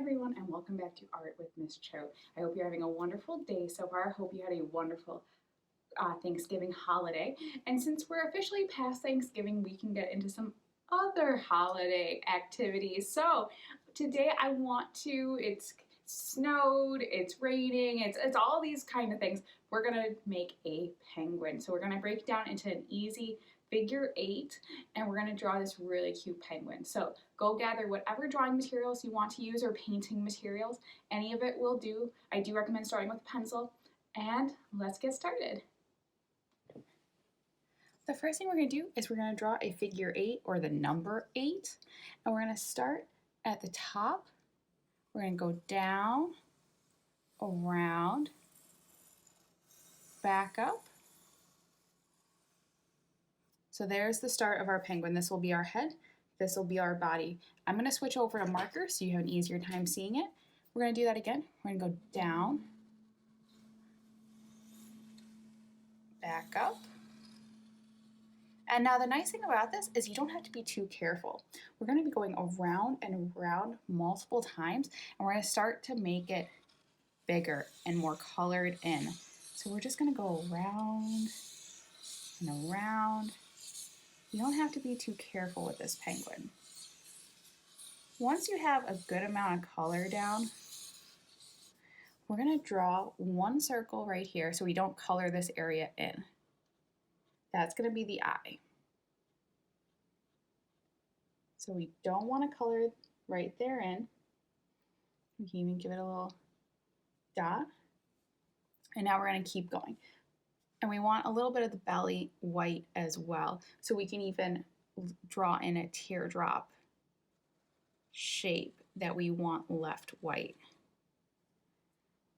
everyone, and welcome back to Art with Miss Choate. I hope you're having a wonderful day so far. I hope you had a wonderful Thanksgiving holiday. And since we're officially past Thanksgiving, we can get into some other holiday activities. So today I want to, it's snowed, it's raining, it's all these kind of things. We're gonna make a penguin. So we're gonna break it down into an easy figure 8, and we're going to draw this really cute penguin. So go gather whatever drawing materials you want to use or painting materials. Any of it will do. I do recommend starting with a pencil, and let's get started. The first thing we're going to do is we're going to draw a figure 8 or the number 8, and we're going to start at the top. We're going to go down, around, back up. So there's the start of our penguin. This will be our head. This will be our body. I'm going to switch over to marker so you have an easier time seeing it. We're going to do that again. We're going to go down, back up. And now the nice thing about this is you don't have to be too careful. We're going to be going around and around multiple times, and we're going to start to make it bigger and more colored in. So we're just going to go around and around. You don't have to be too careful with this penguin. Once you have a good amount of color down, we're going to draw one circle right here so we don't color this area in. That's going to be the eye. So we don't want to color right there in. We can even give it a little dot. And now we're going to keep going. And we want a little bit of the belly white as well. So we can even draw in a teardrop shape that we want left white.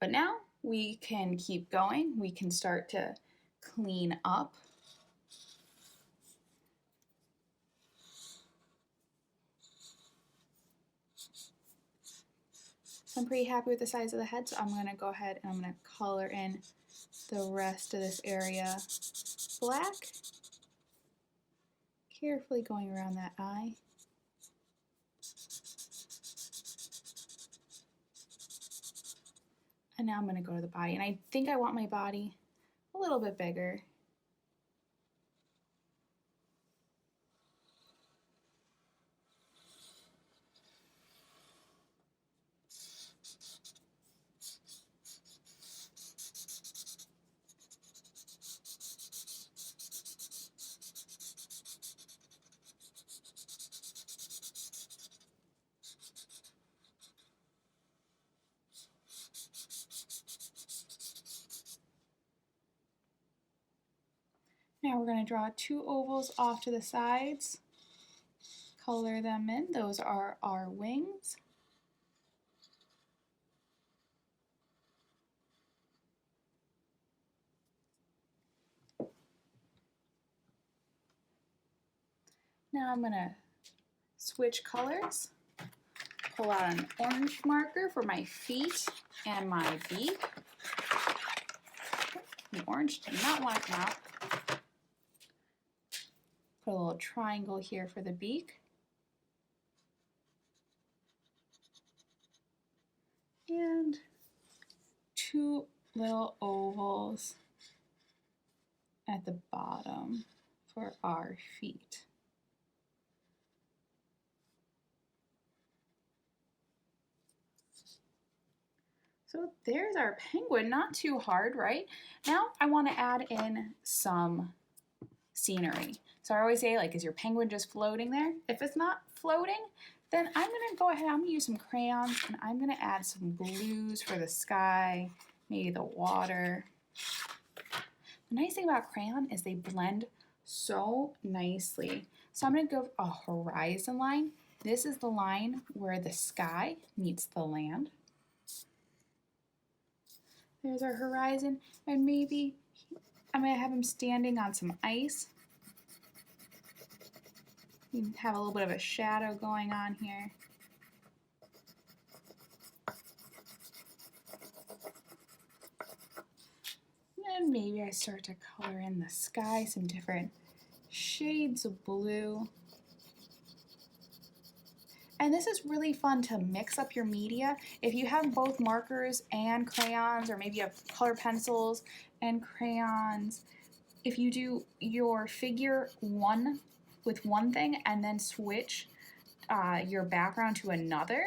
But now we can keep going. We can start to clean up. So I'm pretty happy with the size of the head, so I'm going to go ahead and I'm going to color in the rest of this area black, carefully going around that eye. And now I'm going to go to the body, and I think I want my body a little bit bigger. Now we're going to draw 2 ovals off to the sides, color them in. Those are our wings. Now I'm going to switch colors, pull out an orange marker for my feet and my beak. The orange did not want to come out. Put a little triangle here for the beak. And 2 little ovals at the bottom for our feet. So there's our penguin, not too hard, right? Now I want to add in some scenery. So I always say, like, is your penguin just floating there? If it's not floating, then I'm going to go ahead, I'm going to use some crayons, and I'm going to add some blues for the sky, maybe the water. The nice thing about crayon is they blend so nicely. So I'm going to go a horizon line. This is the line where the sky meets the land. There's our horizon, and maybe I'm going to have him standing on some ice. You can have a little bit of a shadow going on here. And maybe I start to color in the sky, some different shades of blue. And this is really fun to mix up your media. If you have both markers and crayons, or maybe you have color pencils and crayons, if you do your figure one with one thing and then switch your background to another,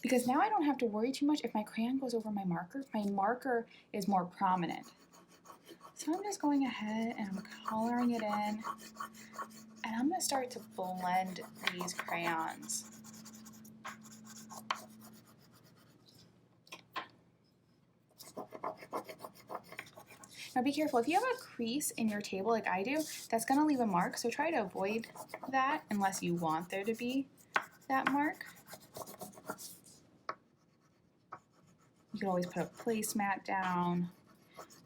because now I don't have to worry too much if my crayon goes over my marker is more prominent. So I'm just going ahead and I'm coloring it in, and I'm going to start to blend these crayons. Now be careful, if you have a crease in your table like I do, that's going to leave a mark, so try to avoid that unless you want there to be that mark. You can always put a placemat down,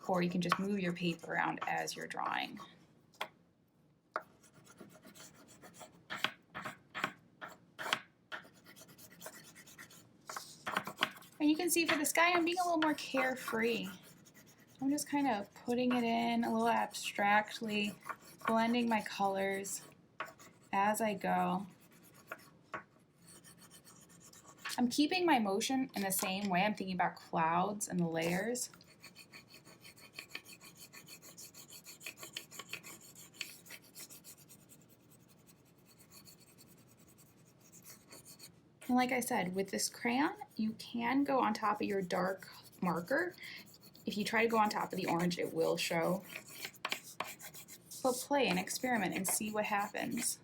or you can just move your paper around as you're drawing. And you can see for the sky, I'm being a little more carefree. I'm just kind of putting it in a little abstractly, blending my colors as I go. I'm keeping my motion in the same way. I'm thinking about clouds and the layers. And like I said, with this crayon, you can go on top of your dark marker. If you try to go on top of the orange, it will show. But play and experiment and see what happens.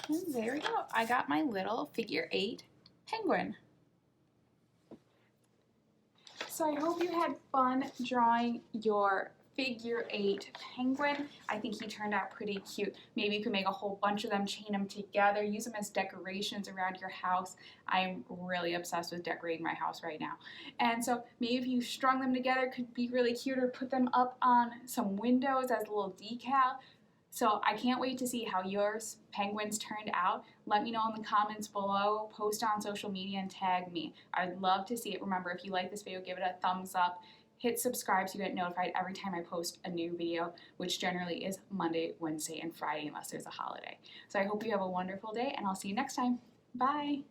And there we go. I got my little figure 8 penguin. So I hope you had fun drawing your figure 8 penguin. I think he turned out pretty cute. Maybe you could make a whole bunch of them, chain them together, use them as decorations around your house. I'm really obsessed with decorating my house right now. And so maybe if you strung them together, it could be really cute, or put them up on some windows as a little decal. So I can't wait to see how yours penguins turned out. Let me know in the comments below, post on social media, and tag me. I'd love to see it. Remember, if you like this video, give it a thumbs up. Hit subscribe so you get notified every time I post a new video, which generally is Monday, Wednesday, and Friday unless there's a holiday. So I hope you have a wonderful day, and I'll see you next time. Bye!